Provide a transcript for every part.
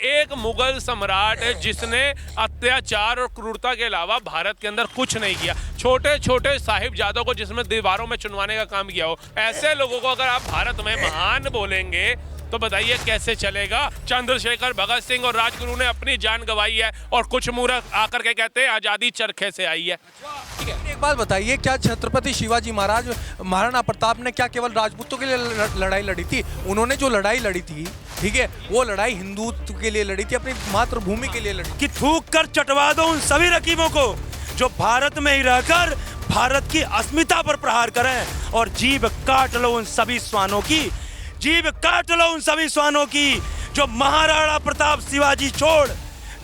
एक मुगल सम्राट है जिसने अत्याचार और क्रूरता के अलावा भारत के अंदर कुछ नहीं किया। छोटे छोटे साहिबजादों को जिसमें दीवारों में चुनवाने का काम किया हो, ऐसे लोगों को अगर आप भारत में महान बोलेंगे तो बताइए कैसे चलेगा। चंद्रशेखर, भगत सिंह और राजगुरु ने अपनी जान गंवाई है और कुछ मूर्ख आकर के कहते हैं आजादी चरखे से आई है। ठीक है, एक बात बताइए, क्या छत्रपति शिवाजी महाराज, महाराणा प्रताप ने क्या केवल राजपूतों के लिए लड़ाई लड़ी थी? उन्होंने जो लड़ाई लड़ी थी, ठीक है, वो लड़ाई हिंदुत्व के लिए लड़ी थी, अपनी मातृभूमि के लिए लड़ी। कि थूक कर चटवा दो उन सभी रकीबों को जो भारत में ही रहकर भारत की अस्मिता पर प्रहार करें, और जीभ काट लो उन सभी श्वानों की, जीभ काट लो उन सभी श्वानों की जो महाराणा प्रताप शिवाजी छोड़,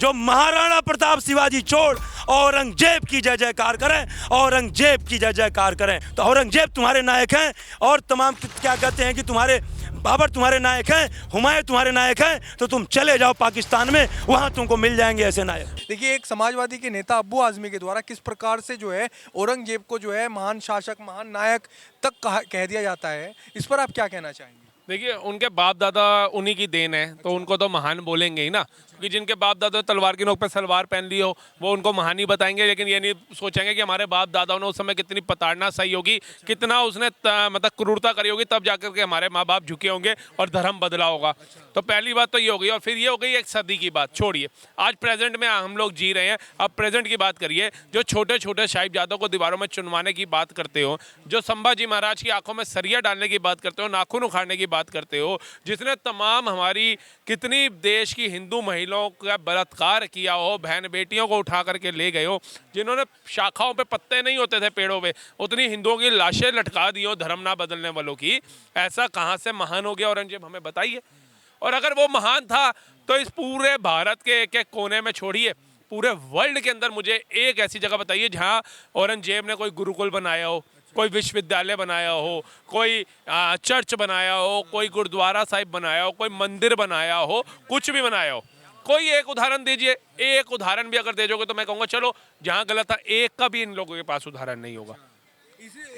जो महाराणा प्रताप शिवाजी छोड़ औरंगजेब की जय जयकार करें, औरंगजेब की जय जयकार करें। तो औरंगजेब तुम्हारे नायक हैं, और तमाम क्या कहते हैं कि तुम्हारे बाबर तुम्हारे नायक हैं, हुमायूं तुम्हारे नायक हैं, तो तुम चले जाओ पाकिस्तान में, वहां तुमको मिल जाएंगे ऐसे नायक। देखिए, एक समाजवादी के नेता अब्बू आजमी के द्वारा किस प्रकार से जो है औरंगजेब को जो है महान शासक, महान नायक तक कह दिया जाता है, इस पर आप क्या कहना चाहेंगे? देखिए, उनके बाप दादा उन्हीं की देन है, तो उनको तो महान बोलेंगे ही ना, क्योंकि जिनके बाप दादा तलवार की नोक पे सलवार पहन ली हो वो उनको महान ही बताएंगे, लेकिन ये नहीं सोचेंगे कि हमारे बाप दादाओं ने उस समय कितनी प्रताड़ना सही होगी, कितना उसने मतलब क्रूरता करी होगी, तब जाकर के हमारे माँ बाप झुके होंगे और धर्म बदला होगा। तो पहली बात तो ये हो गई, और फिर ये हो गई एक सदी की बात। छोड़िए, आज प्रेजेंट में हम लोग जी रहे हैं, अब प्रेजेंट की बात करिए। जो छोटे छोटे साहिबजादों को दीवारों में चुनवाने की बात करते हो, जो संभाजी महाराज की आंखों में सरिया डालने की बात करते हो, नाखून उखाड़ने की बात करते हो, जिसने तमाम हमारी कितनी देश की हिंदू महिलाओं का बलात्कार किया हो, बहन बेटियों को उठा करके ले गए हो, जिन्होंने शाखाओं पे पत्ते नहीं होते थे पेड़ों पे, उतनी हिंदुओं की लाशें लटका दी हो धर्म ना बदलने वालों की, ऐसा कहाँ से महान हो गया औरंगजेब, हमें बताइए। और अगर वो महान था तो इस पूरे भारत के एक एक कोने में छोड़िए, पूरे वर्ल्ड के अंदर मुझे एक ऐसी जगह बताइए जहां औरंगजेब ने कोई गुरुकुल बनाया हो, कोई विश्वविद्यालय बनाया हो, कोई चर्च बनाया हो, कोई गुरुद्वारा साहिब बनाया हो, कोई मंदिर बनाया हो, कुछ भी बनाया हो। कोई एक उदाहरण दीजिए, एक उदाहरण भी अगर दे दोगे तो मैं कहूँगा चलो जहाँ गलत था, एक का भी इन लोगों के पास उदाहरण नहीं होगा।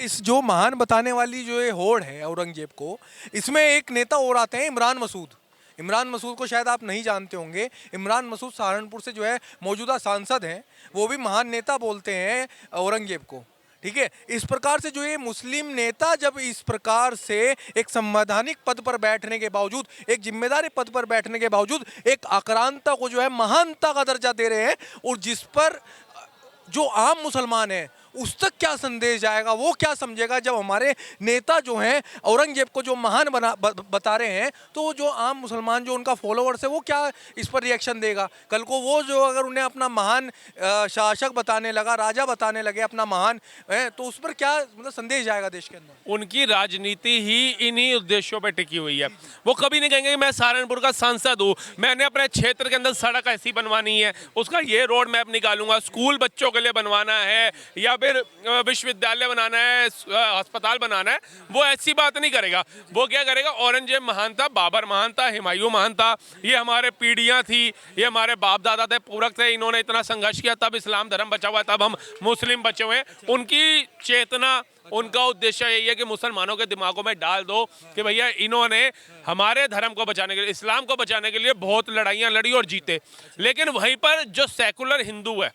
इस जो महान बताने वाली जो ये होड़ है औरंगजेब को, इसमें एक नेता और आते हैं, इमरान मसूद। इमरान मसूद को शायद आप नहीं जानते होंगे। इमरान मसूद सहारनपुर से जो है मौजूदा सांसद हैं, वो भी महान नेता बोलते हैं औरंगजेब को, ठीक है। इस प्रकार से जो ये मुस्लिम नेता जब इस प्रकार से एक संवैधानिक पद पर बैठने के बावजूद, एक जिम्मेदारी पद पर बैठने के बावजूद एक आक्रांता को जो है महानता का दर्जा दे रहे हैं, और जिस पर जो आम मुसलमान है उस तक क्या संदेश जाएगा, वो क्या समझेगा जब हमारे नेता जो हैं औरंगजेब को जो महान बता रहे हैं, तो जो आम मुसलमान जो उनका फॉलोअर्स है वो क्या इस पर रिएक्शन देगा? कल को वो जो अगर उन्हें अपना महान शासक बताने लगा, राजा बताने लगे अपना महान है, तो उस पर क्या मतलब संदेश जाएगा देश के अंदर? उनकी राजनीति ही इन्हीं उद्देश्यों पर टिकी हुई है। वो कभी नहीं कहेंगे कि मैं सहारनपुर का सांसद हूँ, मैंने अपने क्षेत्र के अंदर सड़क ऐसी बनवानी है, उसका ये रोड मैप निकालूंगा, स्कूल बच्चों के लिए बनवाना है, या फिर विश्वविद्यालय बनाना है, अस्पताल बनाना है, वो ऐसी बात नहीं करेगा। वो क्या करेगा, औरंगजेब महान था, बाबर महान था, हुमायूं महान था, ये हमारे पीढ़ियां थी, ये हमारे बाप दादा थे, पूरक थे, इन्होंने इतना संघर्ष किया, तब इस्लाम धर्म बचा हुआ है, तब हम मुस्लिम बचे हुए हैं। उनकी चेतना, उनका उद्देश्य यही है कि मुसलमानों के दिमागों में डाल दो कि भैया इन्होंने हमारे धर्म को बचाने के लिए, इस्लाम को बचाने के लिए बहुत लड़ाइयाँ लड़ी और जीते। लेकिन वहीं पर जो सेकुलर हिंदू है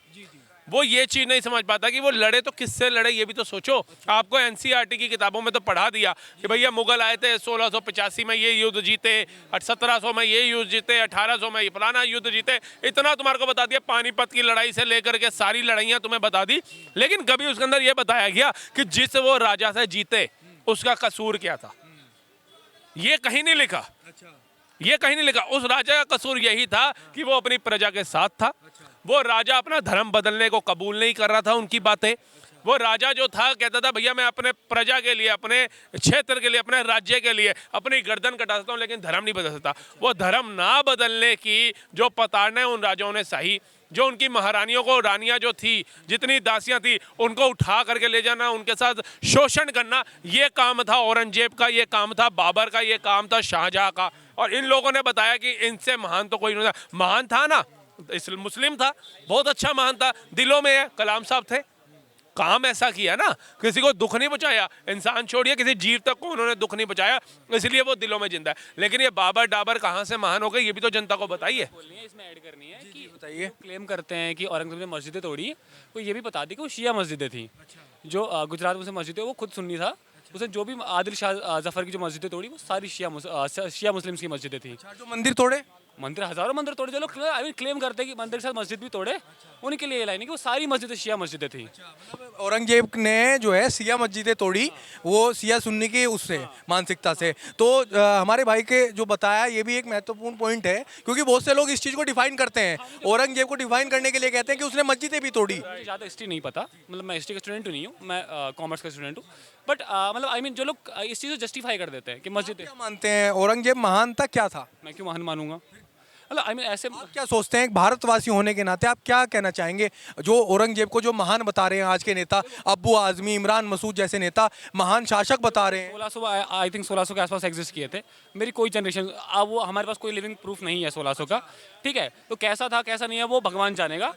वो ये चीज़ नहीं समझ पाता कि वो लड़े तो किससे लड़े, ये भी तो सोचो। आपको एनसीईआरटी की किताबों में तो पढ़ा दिया कि भैया मुगल आए थे 1685 में ये युद्ध जीते, 1700 में ये युद्ध जीते, 1800 में ये फलाना युद्ध जीते, इतना तुम्हारे को बता दिया। पानीपत की लड़ाई से लेकर के सारी लड़ाइयाँ तुम्हें बता दी, लेकिन कभी उसके अंदर ये बताया गया कि जिस वो राजा से जीते उसका कसूर क्या था, ये कहीं नहीं लिखा। ये कहीं नहीं लिखा। उस राजा का कसूर यही था कि वो अपनी प्रजा के साथ था। वो राजा अपना धर्म बदलने को कबूल नहीं कर रहा था उनकी बातें। वो राजा जो था कहता था भैया मैं अपने प्रजा के लिए, अपने क्षेत्र के लिए, अपने राज्य के लिए अपनी गर्दन कटा सकता हूँ, लेकिन धर्म नहीं बदल सकता। वो धर्म ना बदलने की जो प्रताड़ना उन राजाओं ने सही, जो उनकी महारानियों को, रानियां जो थी, जितनी दासियां थी, उनको उठा करके ले जाना, उनके साथ शोषण करना, ये काम था औरंगजेब का, ये काम था बाबर का, ये काम था शाहजहां का। और इन लोगों ने बताया कि इनसे महान तो कोई नहीं था। महान था ना, मुस्लिम था, बहुत अच्छा महान था, दिलों में है। कलाम साहब थे, काम ऐसा किया ना, किसी को दुख नहीं पहुंचाया, इंसान छोड़िए किसी जीव तक को उन्होंने दुख नहीं पहुंचाया, इसलिए वो दिलों में जिंदा है। लेकिन ये बाबर डाबर कहाँ से महान हो गए, ये भी तो जनता को बताइए। बोलनी है, इसमें ऐड करनी है कि बताइए। क्लेम करते हैं कि औरंगजेब ने मस्जिदें तोड़ी, वो ये भी बता दी कि वो शिया मस्जिदें थी। जो गुजरात में से मस्जिद है वो खुद सुन्नी था, उसने जो भी आदिल शाह जफर की जो मस्जिदें तोड़ी वो सारी शिया मुस्लिम्स की मस्जिदें थी। जो मंदिर तोड़े, मंदिर, हजारों मंदिर तोड़े, जो लोग आई मीन क्लेम करते हैं कि मंदिर के साथ मस्जिद भी तोड़े, उनके लिए ये लाइन है कि वो सारी मस्जिदें शिया मस्जिदें थी। औरंगजेब ने जो है सिया मस्जिदें तोड़ी, वो सिया सुन्नी की उससे मानसिकता से। तो हमारे भाई के जो बताया ये भी एक महत्वपूर्ण पॉइंट है, क्योंकि बहुत से लोग इस चीज़ को डिफाइन करते हैं, औरंगजेब को डिफाइन करने के लिए कहते हैं कि उसने मस्जिदें भी तोड़ी। मुझे ज़्यादा हिस्ट्री नहीं पता, मतलब मैं हिस्ट्री का स्टूडेंट नहीं हूँ, मैं कॉमर्स का स्टूडेंट हूँ, बट मतलब आई मीन जो लोग इस चीज़ को जस्टिफाई कर देते हैं कि मस्जिद, क्या मानते हैं औरंगजेब महान था, क्या था? मैं क्यों महान मानूंगा, मतलब आई मीन ऐसे आप क्या सोचते हैं, एक भारतवासी होने के नाते आप क्या कहना चाहेंगे? जो औरंगजेब को जो महान बता रहे हैं आज के नेता, अब्बू आजमी, इमरान मसूद जैसे नेता महान शासक बता रहे हैं। 1600 आई थिंक 1600 के आसपास एग्जिस्ट किए थे। मेरी कोई जनरेशन, अब वो हमारे पास कोई लिविंग प्रूफ नहीं है 1600 का, ठीक है, तो कैसा था कैसा नहीं है वो भगवान जानेगा,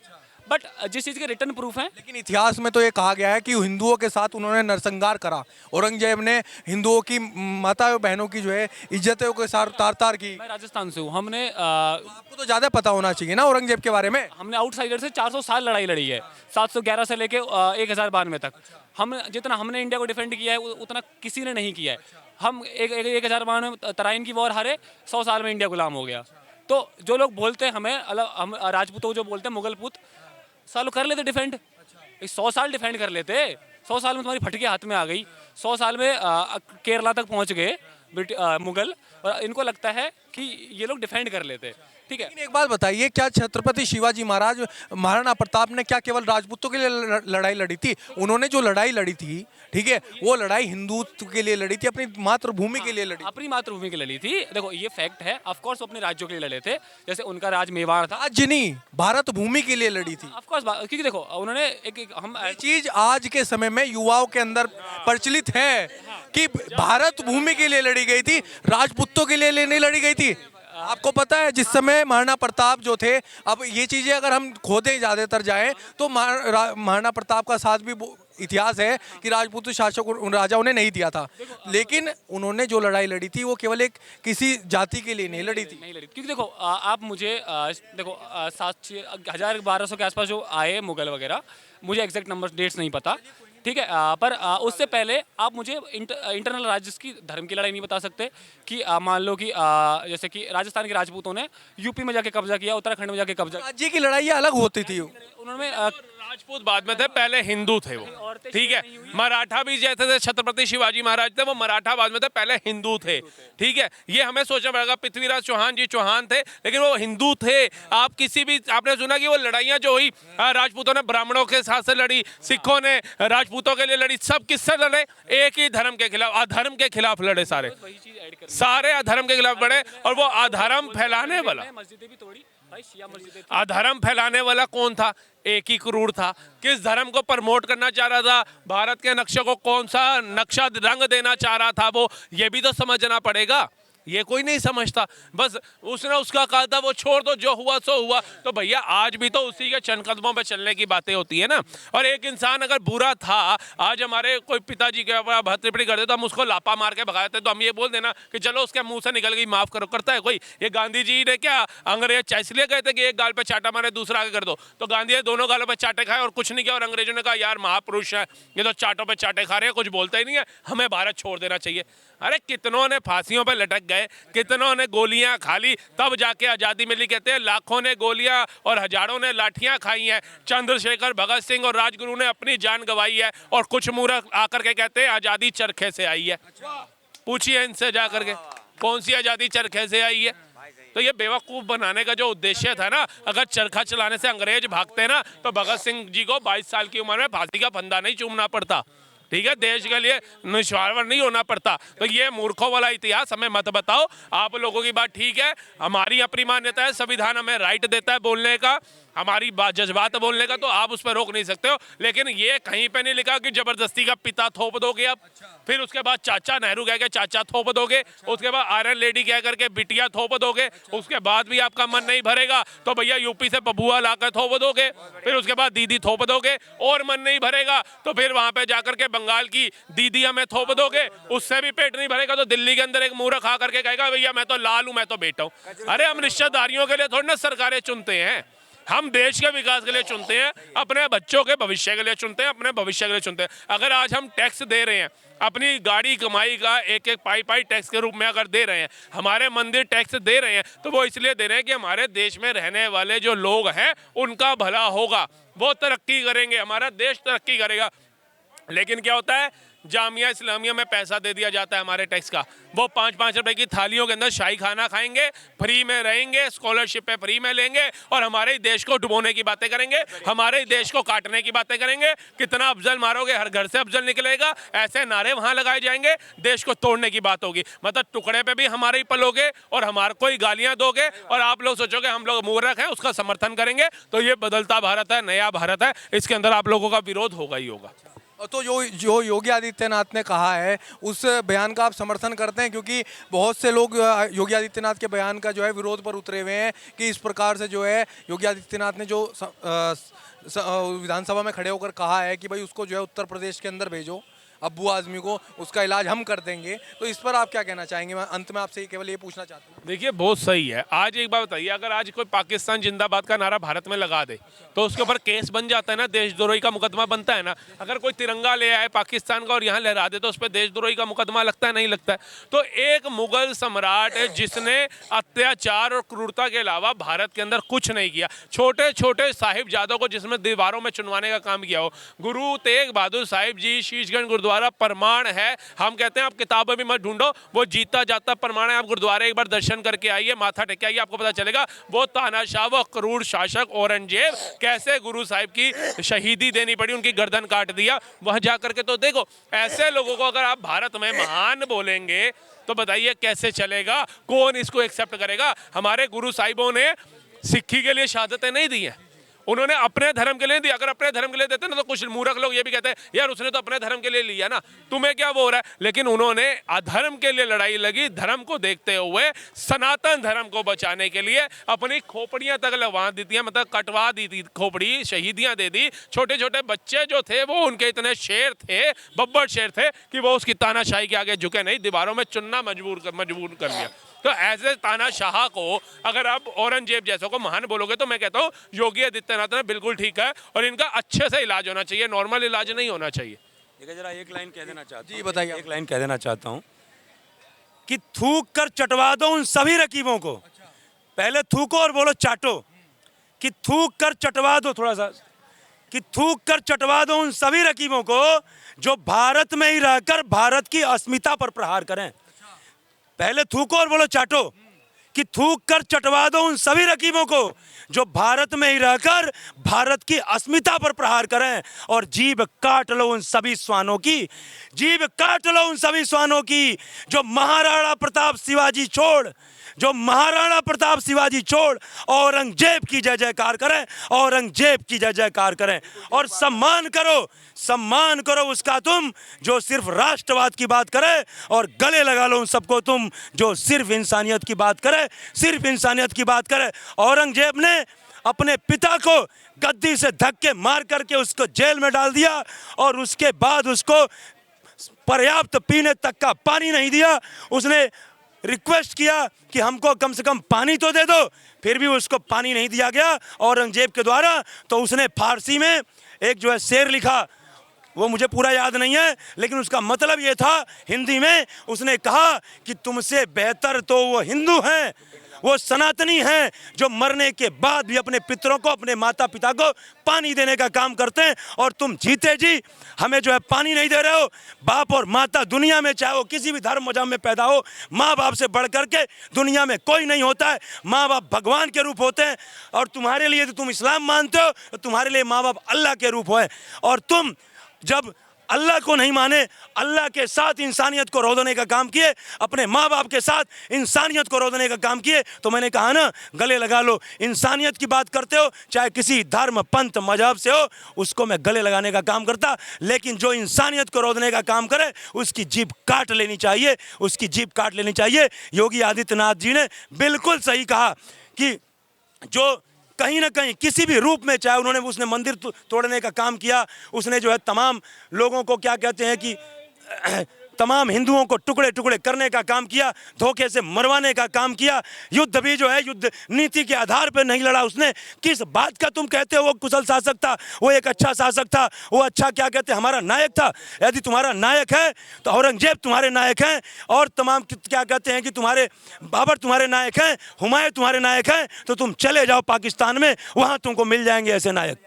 बट जिस चीज़ के रिटर्न प्रूफ हैं, लेकिन इतिहास में तो ये कहा गया है कि हिंदुओं के साथ उन्होंने नरसंहार करा। औरंगजेब ने हिंदुओं की माता बहनों की जो है इज्जतों के साथ तार तार की। मैं राजस्थान से हूँ, हमने आपको तो ज़्यादा पता होना चाहिए ना औरंगजेब के बारे में। हमने आउटसाइडर से 400 साल लड़ाई लड़ी है, 711 से लेके 1092 तक। हम जितना हमने इंडिया को डिफेंड किया है उतना किसी ने नहीं किया है। हम 1092 तराइन की वॉर हारे, 100 साल में इंडिया गुलाम हो गया। तो जो लोग बोलते हैं हमें हम राजपूतों को जो बोलते हैं मुगल पुत, सालों कर लेते डिफेंड, 100 साल डिफेंड कर लेते, 100 साल में तुम्हारी फटके हाथ में आ गई, 100 साल में केरला तक पहुंच गए मुगल, और इनको लगता है कि ये लोग डिफेंड कर लेते, ठीक है। लेकिन एक बात बताइए, क्या छत्रपति शिवाजी महाराज, महाराणा प्रताप ने क्या केवल राजपूतों के लिए लड़ाई लड़ी थी? उन्होंने जो लड़ाई लड़ी थी, ठीक है, वो लड़ाई हिंदुत्व के लिए लड़ी थी, अपनी मातृभूमि के लिए लड़ी। अपनी मातृभूमि के लिए लड़ी थी, देखो ये फैक्ट है। ऑफ कोर्स अपने राज्यों के लिए लड़े थे, जैसे उनका राज मेवाड़ था। राज्य नहीं, भारत भूमि के लिए लड़ी थी। ऑफ कोर्स, क्योंकि देखो उन्होंने हम ये चीज आज के समय में युवाओं के अंदर प्रचलित है कि भारत भूमि के लिए लड़ी गई थी, राजपूतों के लिए नहीं लड़ी गई थी। आपको पता है जिस समय महाराणा प्रताप जो थे, अब ये चीजें अगर हम खोदें ज्यादातर जाएं तो महाराणा प्रताप का साथ भी इतिहास है कि राजपूत शासक राजाओं ने नहीं दिया था, लेकिन उन्होंने जो लड़ाई लड़ी थी वो केवल एक किसी जाति के लिए नहीं लड़ी थी। नहीं लड़ी, क्योंकि देखो आप मुझे देखो 1200 के आसपास जो आए मुगल वगैरह, मुझे एग्जैक्ट नंबर डेट्स नहीं पता, ठीक है, पर उससे पहले आप मुझे इंटरनल राज्य की धर्म की लड़ाई नहीं बता सकते कि मान लो कि जैसे कि राजस्थान के राजपूतों ने यूपी में जाके कब्जा किया, उत्तराखंड में जाके कब्जा, राज्य की लड़ाई अलग होती थी। उन्होंने राजपूत बाद में थे, पहले हिंदू थे वो, ठीक है। मराठा भी जैसे थे, छत्रपति शिवाजी महाराज थे, वो मराठा बाद में थे, पहले हिंदू थे, ठीक है। ये हमें सोचना पड़ेगा। पृथ्वीराज चौहान जी चौहान थे, लेकिन वो हिंदू थे। आप किसी भी, आपने सुना कि वो लड़ाइयाँ जो हुई, राजपूतों ने ब्राह्मणों के साथ से लड़ी, सिखों ने राजपूतों के लिए लड़ी, सब किससे लड़े? एक ही धर्म के खिलाफ, अधर्म के खिलाफ लड़े, सारे अधर्म के खिलाफ लड़े। और वो अधर्म फैलाने वाला, मस्जिदें भी तोड़ी भाई, शिया मस्जिदें थी। अधर्म फैलाने वाला कौन था? एक ही क्रूर था। किस धर्म को प्रमोट करना चाह रहा था? भारत के नक्शे को कौन सा नक्शा रंग देना चाह रहा था वो, ये भी तो समझना पड़ेगा। ये कोई नहीं समझता, बस उसने उसका कहा था, वो छोड़ दो, जो हुआ सो हुआ। तो भैया आज भी तो उसी के चंद कदमों पे चलने की बातें होती है ना। और एक इंसान अगर बुरा था, आज हमारे कोई पिताजी के ऊपर भत्रिपड़ी कर दे तो हम उसको लापा मार के भगा देते, तो हम ये बोल देना कि चलो उसके मुंह से निकल गई, माफ करो। करता है कोई? ये गांधी जी ने क्या अंग्रेज इसलिए कहते कि एक गाल पे चाटा मारे दूसरा आगे कर दो, तो गांधी ने दोनों गालों पे चाटे खाए और कुछ नहीं किया। और अंग्रेजों ने कहा यार महापुरुष है, ये तो चाटों पे चाटे खा रहे हैं, कुछ बोलते ही नहीं है, हमें भारत छोड़ देना चाहिए। अरे कितनों ने फांसियों पे लटक गए, कितनों ने गोलियां खा ली, तब जाके आज़ादी मिली। कहते हैं लाखों ने गोलियां और हजारों ने लाठियां खाई हैं, चंद्रशेखर, भगत सिंह और राजगुरु ने अपनी जान गंवाई है, और कुछ मूर्ख आकर के कहते हैं आज़ादी चरखे से आई है। पूछिए इनसे जाकर के, कौन सी आज़ादी चरखे से आई है? तो ये बेवकूफ़ बनाने का जो उद्देश्य था ना, अगर चरखा चलाने से अंग्रेज भागते ना, तो भगत सिंह जी को 22 साल की उम्र में फांसी का फंदा नहीं चूमना पड़ता, ठीक है, देश के लिए निस्वार्थ नहीं होना पड़ता। तो ये मूर्खों वाला इतिहास हमें मत बताओ। आप लोगों की बात ठीक है, हमारी अपनी मान्यता है, संविधान हमें राइट देता है बोलने का, हमारी बात जज्बात बोलने का, तो आप उस पर रोक नहीं सकते हो। लेकिन ये कहीं पे नहीं लिखा कि जबरदस्ती का पिता थोप दोगे आप, फिर उसके बाद चाचा नेहरू कह के चाचा थोप दोगे, उसके बाद आयरन लेडी कह करके बिटिया थोप दोगे, उसके बाद भी आपका मन नहीं भरेगा तो भैया यूपी से बबुआ लाकर थोप दोगे, फिर उसके बाद दीदी थोप दोगे, और मन नहीं भरेगा तो फिर वहां पे जाकर के बंगाल की दीदी हमें थोप दोगे, उससे भी पेट नहीं भरेगा तो दिल्ली के अंदर एक मूर्ख आकर के कहेगा भैया मैं तो लाल हूं, मैं तो बेटा हूं। अरे हम रिश्तेदारियों के लिए थोड़ी ना सरकारें चुनते हैं, हम देश के विकास के लिए चुनते हैं, अपने बच्चों के भविष्य के लिए चुनते हैं, अपने भविष्य के लिए चुनते हैं। अगर आज हम टैक्स दे रहे हैं, अपनी गाड़ी कमाई का एक एक पाई टैक्स के रूप में अगर दे रहे हैं, हमारे मंदिर टैक्स दे रहे हैं, तो वो इसलिए दे रहे हैं कि हमारे देश में रहने वाले जो लोग हैं उनका भला होगा, वो तरक्की करेंगे, हमारा देश तरक्की करेगा। लेकिन क्या होता है, जामिया इस्लामिया में पैसा दे दिया जाता है हमारे टैक्स का, वो 5-5 रुपए की थालियों के अंदर शाही खाना खाएंगे, फ्री में रहेंगे, स्कॉलरशिप पे फ्री में लेंगे, और हमारे ही देश को डुबोने की बातें करेंगे, हमारे ही देश को काटने की बातें करेंगे। कितना अफजल मारोगे, हर घर से अफजल निकलेगा, ऐसे नारे वहां लगाए जाएंगे, देश को तोड़ने की बात होगी। मतलब टुकड़े पे भी हमारे ही पलोगे और हमारे को ही गालियां दोगे, और आप लोग सोचोगे हम लोग मूर्ख हैं, उसका समर्थन करेंगे। तो ये बदलता भारत है, नया भारत है, इसके अंदर आप लोगों का विरोध होगा ही होगा। तो जो योगी आदित्यनाथ ने कहा है उस बयान का आप समर्थन करते हैं? क्योंकि बहुत से लोग योगी आदित्यनाथ के बयान का जो है विरोध पर उतरे हुए हैं कि इस प्रकार से जो है योगी आदित्यनाथ ने जो विधानसभा में खड़े होकर कहा है कि भाई उसको जो है उत्तर प्रदेश के अंदर भेजो, अब्बू आजमी को, उसका इलाज हम कर देंगे। तो इस पर आप क्या कहना चाहेंगे? मैं अंत में आपसे केवल ये पूछना चाहता हूँ। देखिए बहुत सही है। आज एक बात बताइए, अगर आज कोई पाकिस्तान जिंदाबाद का नारा भारत में लगा दे तो उसके ऊपर केस बन जाता है ना, देशद्रोही का मुकदमा बनता है ना। अगर कोई तिरंगा ले आए पाकिस्तान का और यहाँ लहरा दे तो उस पर देशद्रोही का मुकदमा लगता है, नहीं लगता है। तो एक मुगल सम्राट है जिसने अत्याचार और क्रूरता के अलावा भारत के अंदर कुछ नहीं किया, छोटे छोटे साहिबजादों को जिसमें दीवारों में चुनवाने का काम किया हो। गुरु तेग बहादुर साहिब जी शीशगंज गुरुद्वारा प्रमाण है। हम कहते हैं आप किताबें भी मत ढूंढो, वो जीता जाता प्रमाण है। आप गुरुद्वारे एक बार दर्शन करके आइए, माथा टेक के आइए, आपको पता चलेगा वो तानाशाह, वो क्रूर शासक औरंगजेब कैसे गुरु साहिब की शहीदी देनी पड़ी, उनकी गर्दन काट दिया। वहां जाकर के तो देखो, ऐसे लोगों को अगर आप भारत में महान बोलेंगे तो बताइए कैसे चलेगा, कौन इसको एक्सेप्ट करेगा। हमारे गुरु साहिबों ने सिक्खी के लिए शहादतें नहीं दी हैं, उन्होंने अपने धर्म के लिए दी। अगर अपने धर्म के लिए देते ना तो कुछ मूर्ख लोग ये भी कहते हैं यार उसने तो अपने धर्म के लिए लिया ना, तुम्हें क्या वो हो रहा है। लेकिन उन्होंने अधर्म के लिए लड़ाई लगी, धर्म को देखते हुए सनातन धर्म को बचाने के लिए अपनी खोपड़ियां तक लगवा दी थी, मतलब कटवा दी थी खोपड़ी, शहीदियां दे दी। छोटे छोटे बच्चे जो थे वो उनके इतने शेर थे, बब्बर शेर थे कि वो उसकी तानाशाही के आगे झुके नहीं, दीवारों में चुनना मजबूर कर लिया। तो ऐसे तानाशाह को अगर आप औरंगजेब जैसों को महान बोलोगे तो मैं कहता हूँ योगी आदित्यनाथ ने बिल्कुल ठीक है, और इनका अच्छे से इलाज होना चाहिए, नॉर्मल इलाज नहीं होना चाहिए। देखिए जरा एक लाइन कह देना चाहता हूँ। जी बताइए। एक लाइन कह देना चाहता हूँ कि थूक कर चटवा दो उन सभी रकीबों को। पहले थूको और बोलो चाटो, कि थूक कर चटवा दो, थोड़ा सा, कि थूक कर चटवा दो उन सभी रकीबों को जो भारत में ही रहकर भारत की अस्मिता पर प्रहार करें। पहले थूको और बोलो चाटो, कि थूक कर चटवा दो उन सभी रकीबों को जो भारत में ही रहकर भारत की अस्मिता पर प्रहार करें, और जीभ काट लो उन सभी श्वानों की, जीभ काट लो उन सभी श्वानों की जो महाराणा प्रताप शिवाजी छोड़, जो महाराणा प्रताप शिवाजी छोड़ औरंगजेब की जय जयकार करें, औरंगजेब की जय जयकार करें। और सम्मान करो उसका तुम जो सिर्फ राष्ट्रवाद की बात करे, और गले लगा लो उन सबको तुम जो सिर्फ इंसानियत की बात करे, सिर्फ इंसानियत की बात करे। औरंगजेब ने अपने पिता को गद्दी से धक्के मार करके उसको जेल में डाल दिया, और उसके बाद उसको पर्याप्त पीने तक का पानी नहीं दिया। उसने रिक्वेस्ट किया कि हमको कम से कम पानी तो दे दो, फिर भी उसको पानी नहीं दिया गया औरंगजेब के द्वारा। तो उसने फारसी में एक जो है शेर लिखा, वो मुझे पूरा याद नहीं है, लेकिन उसका मतलब ये था, हिंदी में उसने कहा कि तुमसे बेहतर तो वो हिंदू हैं, वो सनातनी हैं जो मरने के बाद भी अपने पितरों को, अपने माता पिता को पानी देने का काम करते हैं, और तुम जीते जी हमें जो है पानी नहीं दे रहे हो। बाप और माता दुनिया में चाहे वो किसी भी धर्म मजहब में पैदा हो, माँ बाप से बढ़ करके दुनिया में कोई नहीं होता है। माँ बाप भगवान के रूप होते हैं, और तुम्हारे लिए तो तुम इस्लाम मानते हो तो तुम्हारे लिए माँ बाप अल्लाह के रूप है। और तुम जब अल्लाह को नहीं माने, अल्लाह के साथ इंसानियत को रोदने का काम किए, अपने माँ बाप के साथ इंसानियत को रोदने का काम किए। तो मैंने कहा ना, गले लगा लो। इंसानियत की बात करते हो, चाहे किसी धर्म पंथ मजहब से हो, उसको मैं गले लगाने का काम करता। लेकिन जो इंसानियत को रोदने का काम करे, उसकी जीभ काट लेनी चाहिए, उसकी जीभ काट लेनी चाहिए। योगी आदित्यनाथ जी ने बिल्कुल सही कहा कि जो कहीं ना कहीं किसी भी रूप में, चाहे उन्होंने उसने मंदिर तोड़ने का काम किया, उसने जो है तमाम लोगों को क्या कहते हैं कि तमाम हिंदुओं को टुकड़े टुकड़े करने का काम किया, धोखे से मरवाने का काम किया। युद्ध भी जो है युद्ध नीति के आधार पर नहीं लड़ा उसने। किस बात का तुम कहते हो वो कुशल शासक था, वो एक अच्छा शासक था, वो अच्छा क्या कहते हैं हमारा नायक था। यदि तुम्हारा नायक है तो औरंगजेब तुम्हारे नायक हैं, और तमाम क्या कहते हैं कि तुम्हारे बाबर तुम्हारे नायक हैं, हुमायूं तुम्हारे नायक हैं, तो तुम चले जाओ पाकिस्तान में, वहाँ तुमको मिल जाएंगे ऐसे नायक।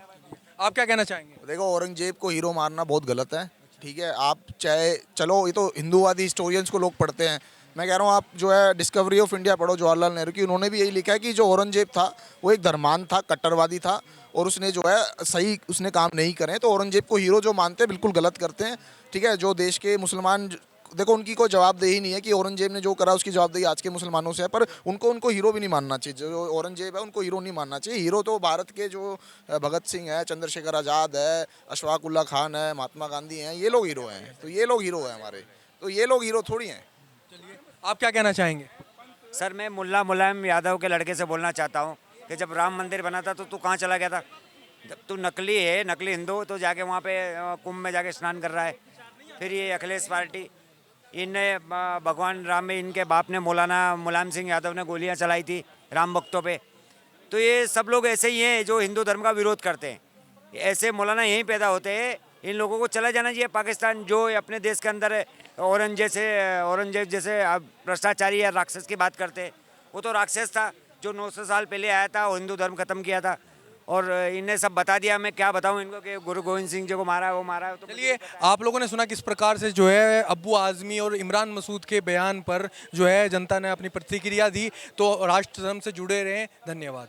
आप क्या कहना चाहेंगे? देखो, औरंगजेब को हीरो मारना बहुत गलत है, ठीक है। आप चाहे चलो, ये तो हिंदूवादी हिस्टोरियंस को लोग पढ़ते हैं, मैं कह रहा हूँ आप जो है डिस्कवरी ऑफ इंडिया पढ़ो जवाहरलाल नेहरू की, उन्होंने भी यही लिखा है कि जो औरंगजेब था वो एक धर्मांध था, कट्टरवादी था, और उसने जो है सही उसने काम नहीं करे। तो औरंगजेब को हीरो जो मानते हैं बिल्कुल गलत करते हैं, ठीक है। जो देश के मुसलमान, देखो उनकी कोई जवाबदेही नहीं है कि औरंगजेब ने जो करा उसकी जवाबदेही आज के मुसलमानों से है, पर उनको हीरो भी नहीं मानना चाहिए। जो औरंगजेब है उनको हीरो नहीं मानना चाहिए। हीरो तो भारत के जो भगत सिंह है, चंद्रशेखर आज़ाद है, अशफाक उल्ला खान है, महात्मा गांधी हैं, ये लोग हीरो हैं। तो ये लोग हीरो हैं हमारे, तो ये लोग हीरो थोड़ी हैं। आप क्या कहना चाहेंगे? सर, मैं मुल्ला मुलायम यादव के लड़के से बोलना चाहता हूँ कि जब राम मंदिर बना था तो तू कहाँ चला गया था? जब तू नकली है, नकली हिंदू, तो जाके वहाँ पे कुंभ में जाके स्नान कर रहा है। फिर ये अखिलेश पार्टी, इनने भगवान राम में इनके बाप ने मौलाना मुलायम सिंह यादव ने गोलियां चलाई थी राम भक्तों पे। तो ये सब लोग ऐसे ही हैं जो हिंदू धर्म का विरोध करते हैं। ऐसे मौलाना यहीं पैदा होते हैं। इन लोगों को चला जाना चाहिए पाकिस्तान। जो अपने देश के अंदर औरंगजेब जैसे भ्रष्टाचारी या राक्षस की बात करते हैं, वो तो राक्षस था जो 900 साल पहले आया था और हिंदू धर्म खत्म किया था। और इन्हें सब बता दिया, मैं क्या बताऊं इनको कि गुरु गोविंद सिंह जी को मारा है, वो मारा है। तो चलिए, आप लोगों ने सुना किस प्रकार से जो है अब्बू आज़मी और इमरान मसूद के बयान पर जो है जनता ने अपनी प्रतिक्रिया दी। तो राष्ट्र धर्म से जुड़े रहें। धन्यवाद।